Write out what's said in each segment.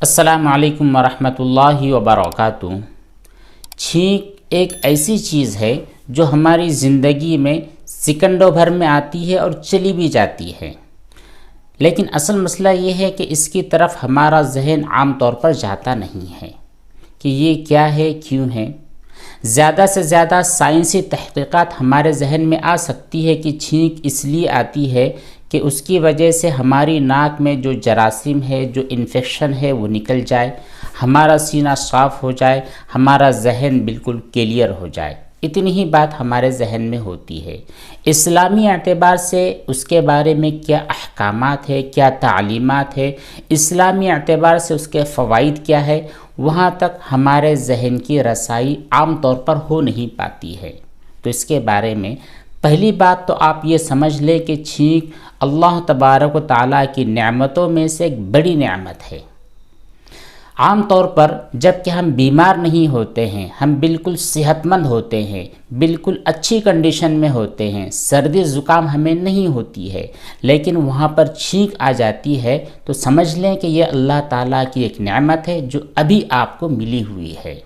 السلام علیکم ورحمۃ اللہ وبرکاتہ۔ چھینک ایک ایسی چیز ہے جو ہماری زندگی میں سیکنڈوں بھر میں آتی ہے اور چلی بھی جاتی ہے، لیکن اصل مسئلہ یہ ہے کہ اس کی طرف ہمارا ذہن عام طور پر جاتا نہیں ہے کہ یہ کیا ہے، کیوں ہے۔ زیادہ سے زیادہ سائنسی تحقیقات ہمارے ذہن میں آ سکتی ہے کہ چھینک اس لیے آتی ہے کہ اس کی وجہ سے ہماری ناک میں جو جراثیم ہے، جو انفیکشن ہے وہ نکل جائے، ہمارا سینہ صاف ہو جائے، ہمارا ذہن بالکل کلیئر ہو جائے۔ اتنی ہی بات ہمارے ذہن میں ہوتی ہے۔ اسلامی اعتبار سے اس کے بارے میں کیا احکامات ہے، کیا تعلیمات ہے، اسلامی اعتبار سے اس کے فوائد کیا ہے، وہاں تک ہمارے ذہن کی رسائی عام طور پر ہو نہیں پاتی ہے۔ تو اس کے بارے میں پہلی بات تو آپ یہ سمجھ لیں کہ چھینک اللہ تبارک و تعالیٰ کی نعمتوں میں سے ایک بڑی نعمت ہے۔ عام طور پر جب کہ ہم بیمار نہیں ہوتے ہیں، ہم بالکل صحت مند ہوتے ہیں، بالکل اچھی کنڈیشن میں ہوتے ہیں، سردی زکام ہمیں نہیں ہوتی ہے، لیکن وہاں پر چھینک آ جاتی ہے تو سمجھ لیں کہ یہ اللہ تعالیٰ کی ایک نعمت ہے جو ابھی آپ کو ملی ہوئی ہے۔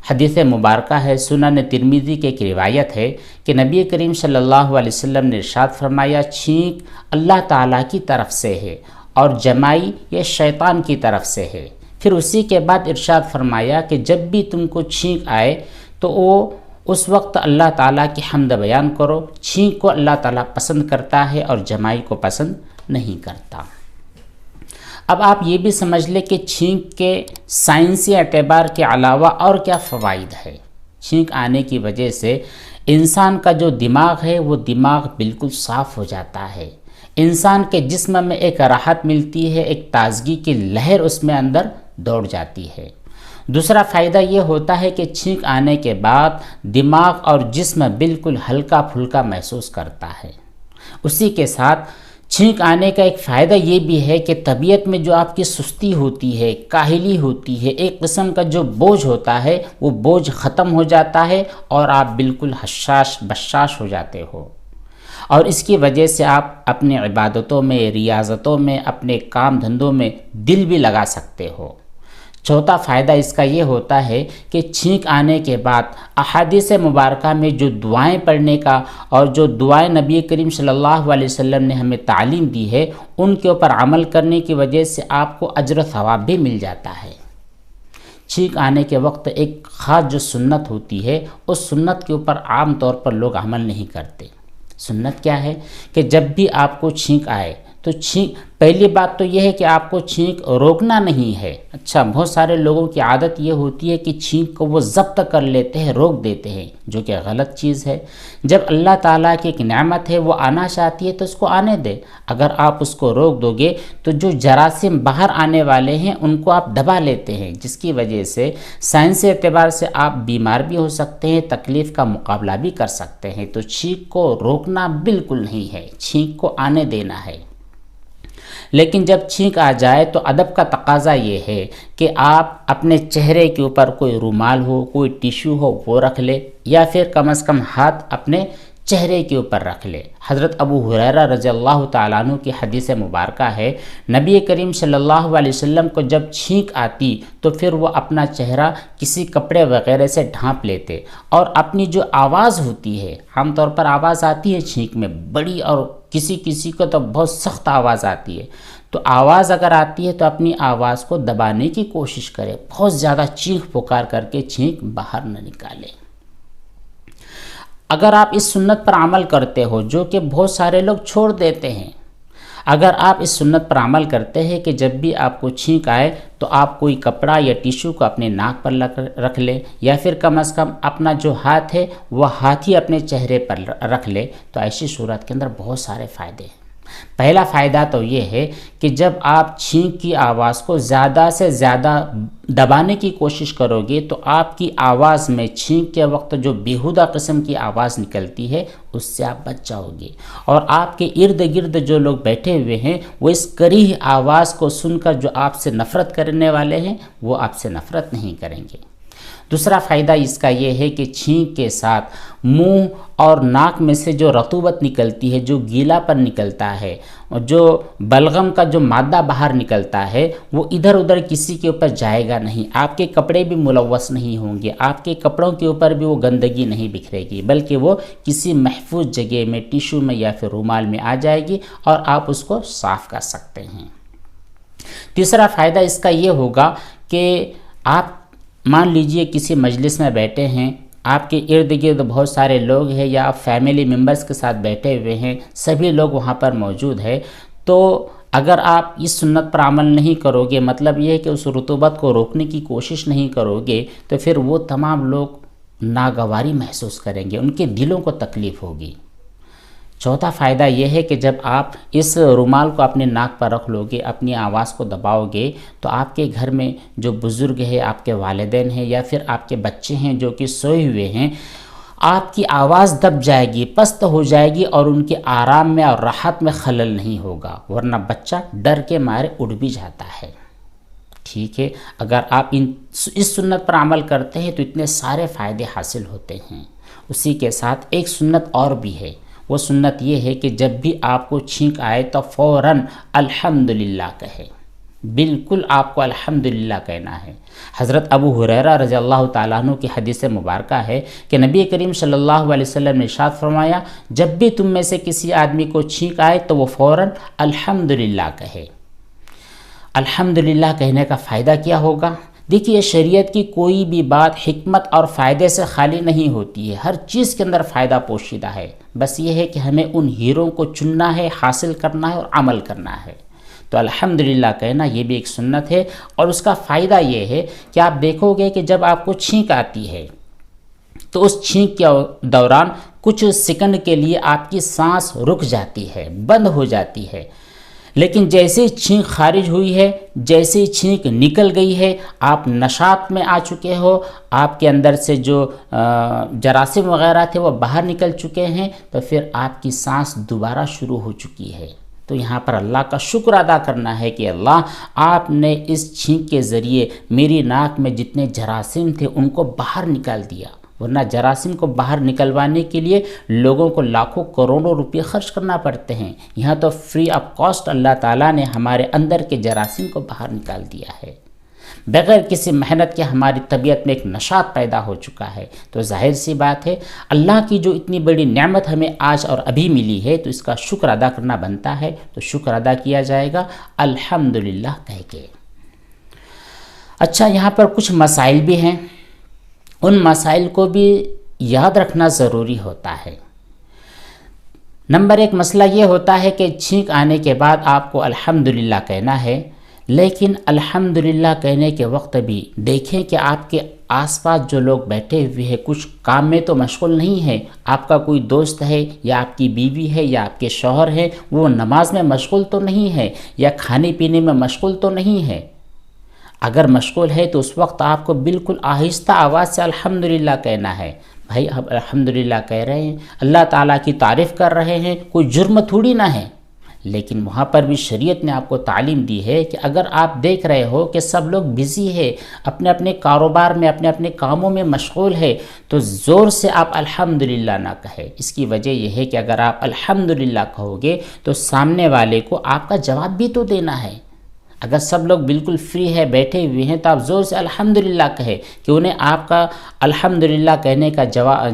حدیث مبارکہ ہے، سنن ترمذی کی ایک روایت ہے کہ نبی کریم صلی اللہ علیہ وسلم نے ارشاد فرمایا، چھینک اللہ تعالیٰ کی طرف سے ہے اور جمائی یہ شیطان کی طرف سے ہے۔ پھر اسی کے بعد ارشاد فرمایا کہ جب بھی تم کو چھینک آئے تو اس وقت اللہ تعالیٰ کی حمد بیان کرو۔ چھینک کو اللہ تعالیٰ پسند کرتا ہے اور جمائی کو پسند نہیں کرتا۔ اب آپ یہ بھی سمجھ لیں کہ چھینک کے سائنسی اعتبار کے علاوہ اور کیا فوائد ہے۔ چھینک آنے کی وجہ سے انسان کا جو دماغ ہے وہ دماغ بالکل صاف ہو جاتا ہے، انسان کے جسم میں ایک راحت ملتی ہے، ایک تازگی کی لہر اس میں اندر دوڑ جاتی ہے۔ دوسرا فائدہ یہ ہوتا ہے کہ چھینک آنے کے بعد دماغ اور جسم بالکل ہلکا پھلکا محسوس کرتا ہے۔ اسی کے ساتھ چھینک آنے کا ایک فائدہ یہ بھی ہے کہ طبیعت میں جو آپ کی سستی ہوتی ہے، کاہلی ہوتی ہے، ایک قسم کا جو بوجھ ہوتا ہے وہ بوجھ ختم ہو جاتا ہے اور آپ بالکل حشاش بشاش ہو جاتے ہو، اور اس کی وجہ سے آپ اپنے عبادتوں میں، ریاضتوں میں، اپنے کام دھندوں میں دل بھی لگا سکتے ہو۔ چوتھا فائدہ اس کا یہ ہوتا ہے کہ چھینک آنے کے بعد احادیث مبارکہ میں جو دعائیں پڑھنے کا اور جو دعائیں نبی کریم صلی اللہ علیہ وسلم نے ہمیں تعلیم دی ہے، ان کے اوپر عمل کرنے کی وجہ سے آپ کو اجر و ثواب بھی مل جاتا ہے۔ چھینک آنے کے وقت ایک خاص جو سنت ہوتی ہے، اس سنت کے اوپر عام طور پر لوگ عمل نہیں کرتے۔ سنت کیا ہے کہ جب بھی آپ کو چھینک آئے تو پہلی بات تو یہ ہے کہ آپ کو چھینک روکنا نہیں ہے۔ اچھا، بہت سارے لوگوں کی عادت یہ ہوتی ہے کہ چھینک کو وہ ضبط کر لیتے ہیں، روک دیتے ہیں، جو کہ غلط چیز ہے۔ جب اللہ تعالیٰ کی ایک نعمت ہے وہ آنا چاہتی ہے تو اس کو آنے دے۔ اگر آپ اس کو روک دو گے تو جو جراثیم باہر آنے والے ہیں ان کو آپ دبا لیتے ہیں، جس کی وجہ سے سائنسی اعتبار سے آپ بیمار بھی ہو سکتے ہیں، تکلیف کا مقابلہ بھی کر سکتے ہیں۔ تو چھینک کو روکنا بالکل نہیں ہے، چھینک کو آنے دینا ہے۔ لیکن جب چھینک آ جائے تو ادب کا تقاضا یہ ہے کہ آپ اپنے چہرے کے اوپر کوئی رومال ہو، کوئی ٹیشو ہو وہ رکھ لے، یا پھر کم از کم ہاتھ اپنے چہرے کے اوپر رکھ لے۔ حضرت ابو ہریرہ رضی اللہ تعالیٰ عنہ کی حدیث مبارکہ ہے، نبی کریم صلی اللہ علیہ وسلم کو جب چھینک آتی تو پھر وہ اپنا چہرہ کسی کپڑے وغیرہ سے ڈھانپ لیتے، اور اپنی جو آواز ہوتی ہے، عام طور پر آواز آتی ہے چھینک میں بڑی، اور کسی کو تو بہت سخت آواز آتی ہے، تو آواز اگر آتی ہے تو اپنی آواز کو دبانے کی کوشش کرے، بہت زیادہ چیخ پکار کر کے چھینک باہر نہ نکالے۔ اگر آپ اس سنت پر عمل کرتے ہو، جو کہ بہت سارے لوگ چھوڑ دیتے ہیں، اگر آپ اس سنت پر عمل کرتے ہیں کہ جب بھی آپ کو چھینک آئے تو آپ کوئی کپڑا یا ٹیشو کو اپنے ناک پر رکھ لیں، یا پھر کم از کم اپنا جو ہاتھ ہے وہ ہاتھ ہی اپنے چہرے پر رکھ لے، تو ایسی صورت کے اندر بہت سارے فائدے ہیں۔ پہلا فائدہ تو یہ ہے کہ جب آپ چھینک کی آواز کو زیادہ سے زیادہ دبانے کی کوشش کرو گے تو آپ کی آواز میں چھینک کے وقت جو بیہودہ قسم کی آواز نکلتی ہے اس سے آپ بچ جاؤ گے، اور آپ کے ارد گرد جو لوگ بیٹھے ہوئے ہیں وہ اس کریہ آواز کو سن کر جو آپ سے نفرت کرنے والے ہیں وہ آپ سے نفرت نہیں کریں گے۔ دوسرا فائدہ اس کا یہ ہے کہ چھینک کے ساتھ منہ اور ناک میں سے جو رطوبت نکلتی ہے، جو گیلا پن نکلتا ہے، اور جو بلغم کا جو مادہ باہر نکلتا ہے، وہ ادھر ادھر کسی کے اوپر جائے گا نہیں، آپ کے کپڑے بھی ملوث نہیں ہوں گے، آپ کے کپڑوں کے اوپر بھی وہ گندگی نہیں بکھرے گی، بلکہ وہ کسی محفوظ جگہ میں، ٹیشو میں یا پھر رومال میں آ جائے گی اور آپ اس کو صاف کر سکتے ہیں۔ تیسرا فائدہ اس کا یہ ہوگا کہ آپ مان لیجئے کسی مجلس میں بیٹھے ہیں، آپ کے ارد گرد بہت سارے لوگ ہیں، یا آپ فیملی ممبرز کے ساتھ بیٹھے ہوئے ہیں، سبھی لوگ وہاں پر موجود ہیں، تو اگر آپ اس سنت پر عمل نہیں کرو گے، مطلب یہ ہے کہ اس رطوبت کو روکنے کی کوشش نہیں کرو گے، تو پھر وہ تمام لوگ ناگواری محسوس کریں گے، ان کے دلوں کو تکلیف ہوگی۔ چوتھا فائدہ یہ ہے کہ جب آپ اس رومال کو اپنے ناک پر رکھ لو گے، اپنی آواز کو دباؤ گے، تو آپ کے گھر میں جو بزرگ ہیں، آپ کے والدین ہیں یا پھر آپ کے بچے ہیں جو کہ سوئے ہوئے ہیں، آپ کی آواز دب جائے گی، پست ہو جائے گی، اور ان کے آرام میں اور راحت میں خلل نہیں ہوگا، ورنہ بچہ ڈر کے مارے اڑ بھی جاتا ہے۔ ٹھیک ہے، اگر آپ اس سنت پر عمل کرتے ہیں تو اتنے سارے فائدے حاصل ہوتے ہیں۔ اسی کے ساتھ ایک سنت اور بھی ہے، وہ سنت یہ ہے کہ جب بھی آپ کو چھینک آئے تو فوراً الحمدللہ کہے، بالکل آپ کو الحمدللہ کہنا ہے۔ حضرت ابو ہریرہ رضی اللہ تعالیٰ عنہ کی حدیث مبارکہ ہے کہ نبی کریم صلی اللہ علیہ وسلم نے ارشاد فرمایا، جب بھی تم میں سے کسی آدمی کو چھینک آئے تو وہ فوراً الحمدللہ کہے۔ الحمدللہ کہنے کا فائدہ کیا ہوگا؟ دیکھیے، شریعت کی کوئی بھی بات حکمت اور فائدے سے خالی نہیں ہوتی ہے، ہر چیز کے اندر فائدہ پوشیدہ ہے، بس یہ ہے کہ ہمیں ان ہیروں کو چننا ہے، حاصل کرنا ہے اور عمل کرنا ہے۔ تو الحمدللہ کہنا یہ بھی ایک سنت ہے، اور اس کا فائدہ یہ ہے کہ آپ دیکھو گے کہ جب آپ کو چھینک آتی ہے تو اس چھینک کے دوران کچھ سیکنڈ کے لیے آپ کی سانس رک جاتی ہے، بند ہو جاتی ہے، لیکن جیسے ہی چھینک خارج ہوئی ہے، جیسے ہی چھینک نکل گئی ہے، آپ نشاط میں آ چکے ہو، آپ کے اندر سے جو جراثیم وغیرہ تھے وہ باہر نکل چکے ہیں، تو پھر آپ کی سانس دوبارہ شروع ہو چکی ہے۔ تو یہاں پر اللہ کا شکر ادا کرنا ہے کہ اللہ، آپ نے اس چھینک کے ذریعے میری ناک میں جتنے جراثیم تھے ان کو باہر نکال دیا، ورنہ جراثیم کو باہر نکلوانے کے لیے لوگوں کو لاکھوں کروڑوں روپے خرچ کرنا پڑتے ہیں، یہاں تو فری آف کاسٹ اللہ تعالیٰ نے ہمارے اندر کے جراثیم کو باہر نکال دیا ہے، بغیر کسی محنت کے ہماری طبیعت میں ایک نشاط پیدا ہو چکا ہے۔ تو ظاہر سی بات ہے، اللہ کی جو اتنی بڑی نعمت ہمیں آج اور ابھی ملی ہے تو اس کا شکر ادا کرنا بنتا ہے، تو شکر ادا کیا جائے گا الحمدللہ کہہ کے۔ اچھا، یہاں پر کچھ مسائل بھی ہیں، ان مسائل کو بھی یاد رکھنا ضروری ہوتا ہے۔ نمبر ایک مسئلہ یہ ہوتا ہے کہ چھینک آنے کے بعد آپ کو الحمدللہ کہنا ہے، لیکن الحمدللہ کہنے کے وقت بھی دیکھیں کہ آپ کے آس پاس جو لوگ بیٹھے ہوئے ہیں کچھ کام میں تو مشغول نہیں ہے، آپ کا کوئی دوست ہے یا آپ کی بیوی ہے یا آپ کے شوہر ہے، وہ نماز میں مشغول تو نہیں ہے یا کھانے پینے میں مشغول تو نہیں ہے۔ اگر مشغول ہے تو اس وقت آپ کو بالکل آہستہ آواز سے الحمدللہ کہنا ہے۔ بھائی اب الحمدللہ کہہ رہے ہیں، اللہ تعالیٰ کی تعریف کر رہے ہیں، کوئی جرم تھوڑی نہ ہے، لیکن وہاں پر بھی شریعت نے آپ کو تعلیم دی ہے کہ اگر آپ دیکھ رہے ہو کہ سب لوگ بزی ہے، اپنے اپنے کاروبار میں، اپنے اپنے کاموں میں مشغول ہے، تو زور سے آپ الحمدللہ نہ کہیں۔ اس کی وجہ یہ ہے کہ اگر آپ الحمدللہ کہو گے تو سامنے والے کو آپ کا جواب بھی تو دینا ہے۔ اگر سب لوگ بالکل فری ہے، بیٹھے ہوئے ہیں، تو آپ زور سے الحمدللہ کہیں کہ انہیں آپ کا الحمدللہ کہنے کا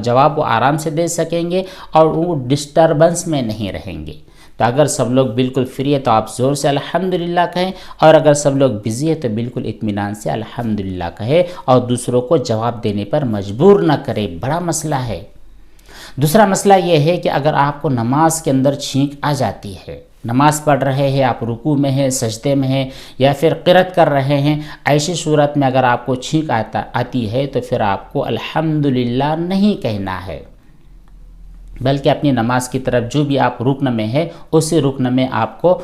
جواب وہ آرام سے دے سکیں گے اور وہ ڈسٹربنس میں نہیں رہیں گے۔ تو اگر سب لوگ بالکل فری ہے تو آپ زور سے الحمدللہ کہیں، اور اگر سب لوگ بزی ہے تو بالکل اطمینان سے الحمدللہ کہیں اور دوسروں کو جواب دینے پر مجبور نہ کرے، بڑا مسئلہ ہے۔ دوسرا مسئلہ یہ ہے کہ اگر آپ کو نماز کے اندر چھینک آ جاتی ہے، نماز پڑھ رہے ہیں، آپ رکوع میں ہیں، سجدے میں ہیں یا پھر قرات کر رہے ہیں، ایسی صورت میں اگر آپ کو چھینک آتی ہے تو پھر آپ کو الحمدللہ نہیں کہنا ہے، بلکہ اپنی نماز کی طرف جو بھی آپ رکن میں ہے اسی رکن میں آپ کو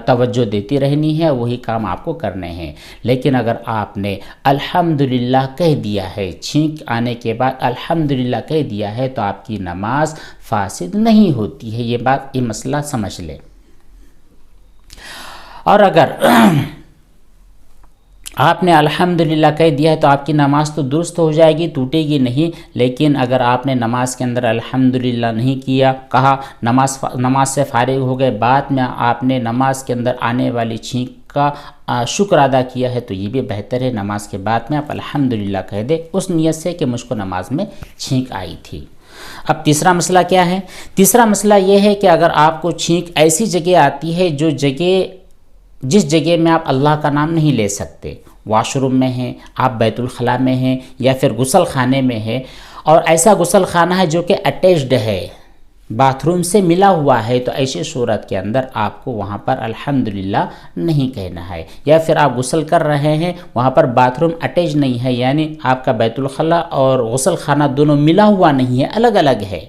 توجہ دیتی رہنی ہے، وہی کام آپ کو کرنے ہیں۔ لیکن اگر آپ نے الحمدللہ کہہ دیا ہے، چھینک آنے کے بعد الحمدللہ کہہ دیا ہے، تو آپ کی نماز فاسد نہیں ہوتی ہے، یہ مسئلہ سمجھ لیں۔ اور آپ نے الحمدللہ کہہ دیا ہے تو آپ کی نماز تو درست ہو جائے گی، ٹوٹے گی نہیں، لیکن اگر آپ نے نماز کے اندر الحمدللہ نہیں کہا، نماز سے فارغ ہو گئے، بعد میں آپ نے نماز کے اندر آنے والی چھینک کا شکر ادا کیا ہے، تو یہ بھی بہتر ہے نماز کے بعد میں آپ الحمدللہ کہہ دیں اس نیت سے کہ مجھ کو نماز میں چھینک آئی تھی۔ اب تیسرا مسئلہ کیا ہے؟ تیسرا مسئلہ یہ ہے کہ اگر آپ کو چھینک ایسی جگہ آتی ہے جس جگہ میں آپ اللہ کا نام نہیں لے سکتے، واش روم میں ہیں، آپ بیت الخلاء میں ہیں، یا پھر غسل خانے میں ہیں، اور ایسا غسل خانہ ہے جو کہ اٹیچڈ ہے، باتھ روم سے ملا ہوا ہے، تو ایسی صورت کے اندر آپ کو وہاں پر الحمدللہ نہیں کہنا ہے۔ یا پھر آپ غسل کر رہے ہیں، وہاں پر باتھ روم اٹیچ نہیں ہے، یعنی آپ کا بیت الخلاء اور غسل خانہ دونوں ملا ہوا نہیں ہے، الگ الگ ہے،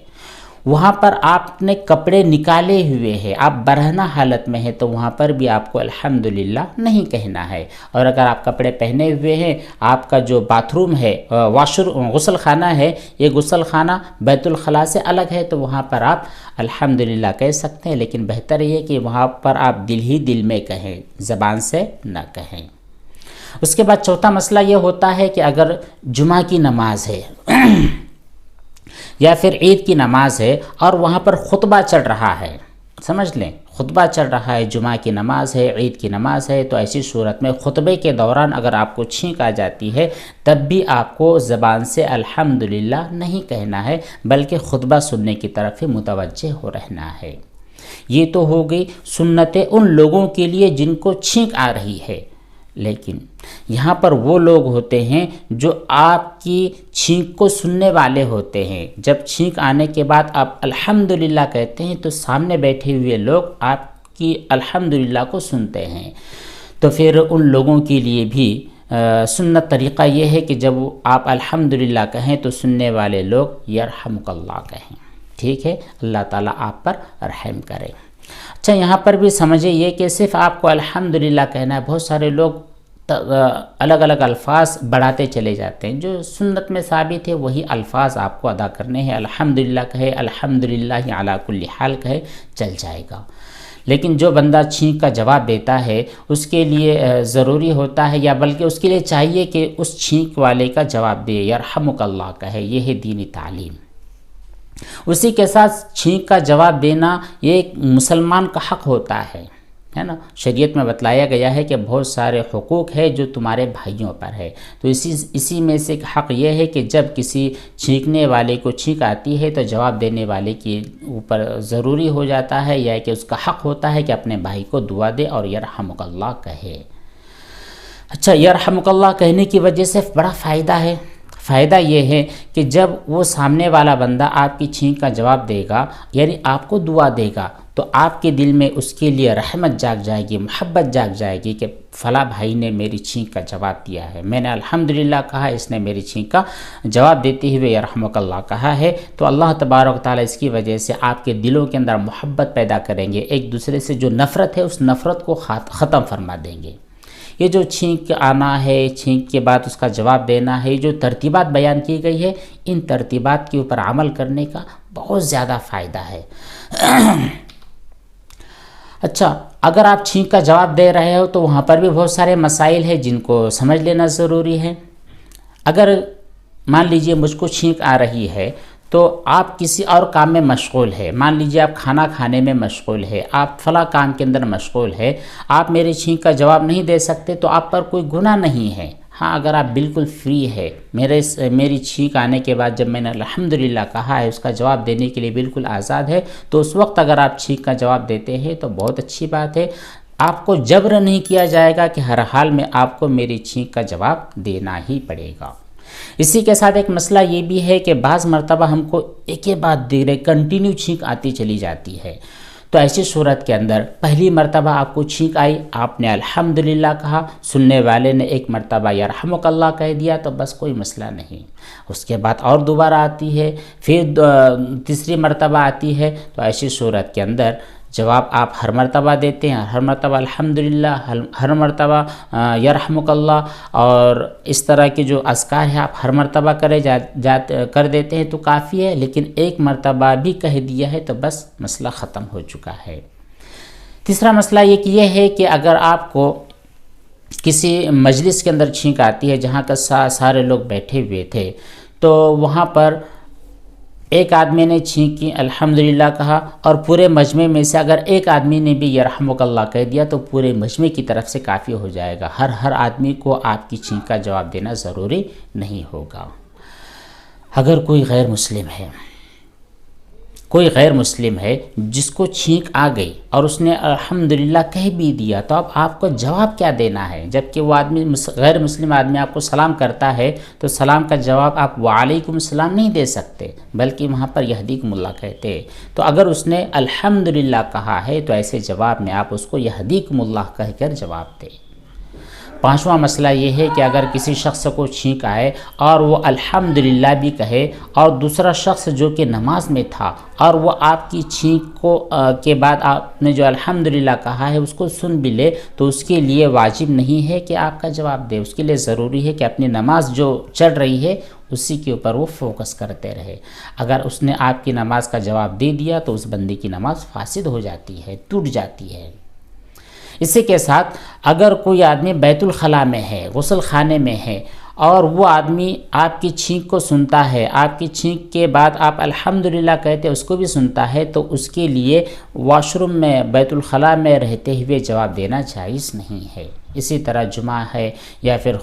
وہاں پر آپ نے کپڑے نکالے ہوئے ہیں، آپ برہنہ حالت میں ہیں، تو وہاں پر بھی آپ کو الحمدللہ نہیں کہنا ہے۔ اور اگر آپ کپڑے پہنے ہوئے ہیں، آپ کا جو باتھ روم ہے، غسل خانہ ہے، یہ غسل خانہ بیت الخلاء سے الگ ہے، تو وہاں پر آپ الحمدللہ کہہ سکتے ہیں، لیکن بہتر یہ کہ وہاں پر آپ دل ہی دل میں کہیں، زبان سے نہ کہیں۔ اس کے بعد چوتھا مسئلہ یہ ہوتا ہے کہ اگر جمعہ کی نماز ہے یا پھر عید کی نماز ہے اور وہاں پر خطبہ چل رہا ہے، سمجھ لیں خطبہ چل رہا ہے، جمعہ کی نماز ہے، عید کی نماز ہے، تو ایسی صورت میں خطبے کے دوران اگر آپ کو چھینک آ جاتی ہے تب بھی آپ کو زبان سے الحمدللہ نہیں کہنا ہے، بلکہ خطبہ سننے کی طرف ہی متوجہ ہو رہنا ہے۔ یہ تو ہو گئی سنتیں ان لوگوں کے لیے جن کو چھینک آ رہی ہے، لیکن یہاں پر وہ لوگ ہوتے ہیں جو آپ کی چھینک کو سننے والے ہوتے ہیں۔ جب چھینک آنے کے بعد آپ الحمدللہ کہتے ہیں تو سامنے بیٹھے ہوئے لوگ آپ کی الحمدللہ کو سنتے ہیں، تو پھر ان لوگوں کے لیے بھی سنت طریقہ یہ ہے کہ جب آپ الحمدللہ کہیں تو سننے والے لوگ یرحمک اللہ کہیں، ٹھیک ہے، اللہ تعالیٰ آپ پر رحم کرے۔ اچھا، یہاں پر بھی سمجھے یہ کہ صرف آپ کو الحمدللہ کہنا ہے، بہت سارے لوگ الگ الگ الفاظ بڑھاتے چلے جاتے ہیں، جو سنت میں ثابت ہے وہی الفاظ آپ کو ادا کرنے ہیں، الحمدللہ کہے، الحمدللہ علی کل حال کہے، چل جائے گا۔ لیکن جو بندہ چھینک کا جواب دیتا ہے اس کے لیے ضروری ہوتا ہے، یا بلکہ اس کے لیے چاہیے کہ اس چھینک والے کا جواب دے، یرحمک اللہ کہے، یہ ہے دینی تعلیم۔ اسی کے ساتھ چھینک کا جواب دینا یہ ایک مسلمان کا حق ہوتا ہے نا، شریعت میں بتلایا گیا ہے کہ بہت سارے حقوق ہے جو تمہارے بھائیوں پر ہے، تو اسی میں سے ایک حق یہ ہے کہ جب کسی چھینکنے والے کو چھینک آتی ہے تو جواب دینے والے کے اوپر ضروری ہو جاتا ہے، یا کہ اس کا حق ہوتا ہے کہ اپنے بھائی کو دعا دے اور یرحمک اللہ کہے۔ اچھا، یرحمک اللہ کہنے کی وجہ سے بڑا فائدہ ہے۔ فائدہ یہ ہے کہ جب وہ سامنے والا بندہ آپ کی چھینک کا جواب دے گا، یعنی آپ کو دعا دے گا، تو آپ کے دل میں اس کے لیے رحمت جاگ جائے گی، محبت جاگ جائے گی کہ فلاں بھائی نے میری چھینک کا جواب دیا ہے، میں نے الحمدللہ کہا، اس نے میری چھینک کا جواب دیتے ہوئے یرحمک اللہ کہا ہے، تو اللہ تبارک و تعالیٰ اس کی وجہ سے آپ کے دلوں کے اندر محبت پیدا کریں گے، ایک دوسرے سے جو نفرت ہے اس نفرت کو ختم فرما دیں گے۔ یہ جو چھینک آنا ہے، چھینک کے بعد اس کا جواب دینا ہے، جو ترتیبات بیان کی گئی ہے، ان ترتیبات کے اوپر عمل کرنے کا بہت زیادہ فائدہ ہے۔ اچھا، اگر آپ چھینک کا جواب دے رہے ہو تو وہاں پر بھی بہت سارے مسائل ہیں جن کو سمجھ لینا ضروری ہے۔ اگر مان لیجئے مجھ کو چھینک آ رہی ہے تو آپ کسی اور کام میں مشغول ہے، مان لیجئے آپ کھانا کھانے میں مشغول ہے، آپ فلاں کام کے اندر مشغول ہے، آپ میری چھینک کا جواب نہیں دے سکتے تو آپ پر کوئی گناہ نہیں ہے۔ ہاں، اگر آپ بالکل فری ہے، میری چھینک آنے کے بعد جب میں نے الحمدللہ کہا ہے، اس کا جواب دینے کے لیے بالکل آزاد ہے، تو اس وقت اگر آپ چھینک کا جواب دیتے ہیں تو بہت اچھی بات ہے، آپ کو جبر نہیں کیا جائے گا کہ ہر حال میں آپ کو میری چھینک کا جواب دینا ہی پڑے گا۔ اسی کے ساتھ ایک مسئلہ یہ بھی ہے کہ بعض مرتبہ ہم کو ایک ہی بات دے رہے کنٹینیو چھینک آتی چلی جاتی ہے، تو ایسی صورت کے اندر پہلی مرتبہ آپ کو چھینک آئی، آپ نے الحمدللہ کہا، سننے والے نے ایک مرتبہ یرحمک اللہ کہہ دیا تو بس کوئی مسئلہ نہیں، اس کے بعد اور دوبارہ آتی ہے، پھر تیسری مرتبہ آتی ہے، تو ایسی صورت کے اندر جواب آپ ہر مرتبہ دیتے ہیں، ہر مرتبہ الحمدللہ، ہر مرتبہ یرحمک اللہ، اور اس طرح کے جو اذکار ہیں آپ ہر مرتبہ کر دیتے ہیں تو کافی ہے، لیکن ایک مرتبہ بھی کہہ دیا ہے تو بس مسئلہ ختم ہو چکا ہے۔ تیسرا مسئلہ یہ ہے کہ اگر آپ کو کسی مجلس کے اندر چھینک آتی ہے جہاں کا سارے لوگ بیٹھے ہوئے تھے، تو وہاں پر ایک آدمی نے چھینکی، الحمدللہ کہا، اور پورے مجمع میں سے اگر ایک آدمی نے بھی یرحمک اللہ کہہ دیا تو پورے مجمع کی طرف سے کافی ہو جائے گا۔ ہر آدمی کو آپ کی چھینک کا جواب دینا ضروری نہیں ہوگا۔ اگر کوئی غیر مسلم ہے جس کو چھینک آ گئی اور اس نے الحمدللہ کہہ بھی دیا، تو اب آپ کو جواب کیا دینا ہے؟ جبکہ وہ آدمی غیر مسلم آدمی آپ کو سلام کرتا ہے تو سلام کا جواب آپ وعلیکم السلام نہیں دے سکتے، بلکہ وہاں پر یہدیکم اللہ کہتے ہیں۔ تو اگر اس نے الحمدللہ کہا ہے تو ایسے جواب میں آپ اس کو یہدیکم اللہ کہہ کر جواب دیں۔ پانچواں مسئلہ یہ ہے کہ اگر کسی شخص کو چھینک آئے اور وہ الحمدللہ بھی کہے اور دوسرا شخص جو کہ نماز میں تھا اور وہ آپ کی چھینک کے بعد آپ نے جو الحمدللہ کہا ہے اس کو سن بھی لے، تو اس کے لیے واجب نہیں ہے کہ آپ کا جواب دے۔ اس کے لیے ضروری ہے کہ اپنی نماز جو چل رہی ہے اسی کے اوپر وہ فوکس کرتے رہے۔ اگر اس نے آپ کی نماز کا جواب دے دیا تو اس بندے کی نماز فاسد ہو جاتی ہے، ٹوٹ جاتی ہے۔ اسی کے ساتھ اگر کوئی آدمی بیت الخلاء میں ہے، غسل خانے میں ہے، اور وہ آدمی آپ کی چھینک کو سنتا ہے، آپ کی چھینک کے بعد آپ الحمدللہ کہتے اس کو بھی سنتا ہے، تو اس کے لیے واش روم میں بیت الخلاء میں رہتے ہوئے جواب دینا جائز نہیں ہے۔ اسی طرح جمعہ ہے یا پھر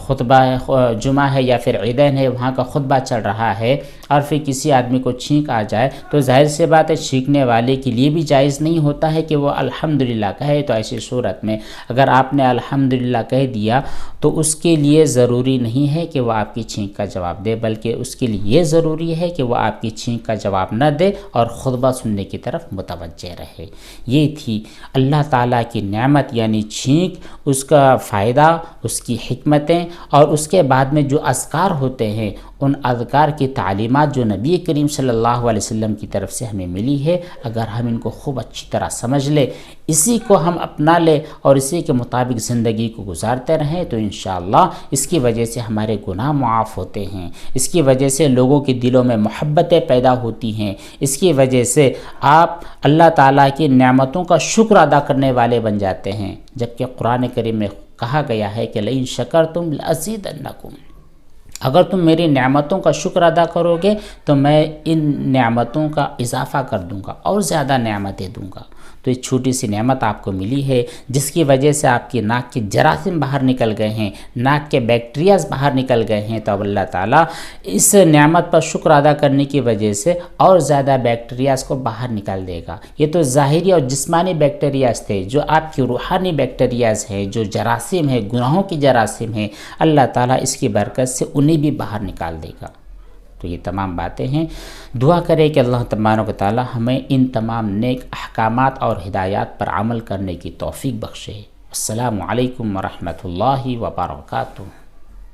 جمعہ ہے یا پھر عیدین ہے، وہاں کا خطبہ چل رہا ہے اور پھر کسی آدمی کو چھینک آ جائے تو ظاہر سی بات ہے چھینکنے والے کے لیے بھی جائز نہیں ہوتا ہے کہ وہ الحمدللہ کہے۔ تو ایسی صورت میں اگر آپ نے الحمدللہ کہہ دیا تو اس کے لیے ضروری نہیں ہے کہ وہ آپ کی چھینک کا جواب دے، بلکہ اس کے لیے یہ ضروری ہے کہ وہ آپ کی چھینک کا جواب نہ دے اور خطبہ سننے کی طرف متوجہ رہے۔ یہ تھی اللہ تعالیٰ کی نعمت یعنی چھینک، اس کا فائدہ، اس کی حکمتیں، اور اس کے بعد میں جو اذکار ہوتے ہیں ان اذکار کی تعلیمات جو نبی کریم صلی اللہ علیہ وسلم کی طرف سے ہمیں ملی ہے، اگر ہم ان کو خوب اچھی طرح سمجھ لیں، اسی کو ہم اپنا لیں اور اسی کے مطابق زندگی کو گزارتے رہیں، تو انشاءاللہ اس کی وجہ سے ہمارے گناہ معاف ہوتے ہیں، اس کی وجہ سے لوگوں کے دلوں میں محبتیں پیدا ہوتی ہیں، اس کی وجہ سے آپ اللہ تعالیٰ کی نعمتوں کا شکر ادا کرنے والے بن جاتے ہیں، جبکہ قرآن کریم میں کہا گیا ہے کہ لئن شکرتم لأزیدنکم، اگر تم میری نعمتوں کا شکر ادا کرو گے تو میں ان نعمتوں کا اضافہ کر دوں گا اور زیادہ نعمتیں دوں گا۔ تو ایک چھوٹی سی نعمت آپ کو ملی ہے جس کی وجہ سے آپ کی ناک کے جراثیم باہر نکل گئے ہیں، ناک کے بیکٹیریاز باہر نکل گئے ہیں، تو اب اللہ تعالیٰ اس نعمت پر شکر ادا کرنے کی وجہ سے اور زیادہ بیکٹیریاز کو باہر نکال دے گا۔ یہ تو ظاہری اور جسمانی بیکٹیریاز تھے، جو آپ کی روحانی بیکٹیریاز ہیں، جو جراثیم ہیں، گناہوں کی جراثیم ہیں، اللہ تعالیٰ اس کی برکت سے انہیں بھی باہر نکال دے گا۔ تو یہ تمام باتیں ہیں، دعا کرے کہ اللہ تبارک و تعالی ہمیں ان تمام نیک احکامات اور ہدایات پر عمل کرنے کی توفیق بخشے۔ السلام علیکم ورحمۃ اللہ وبرکاتہ۔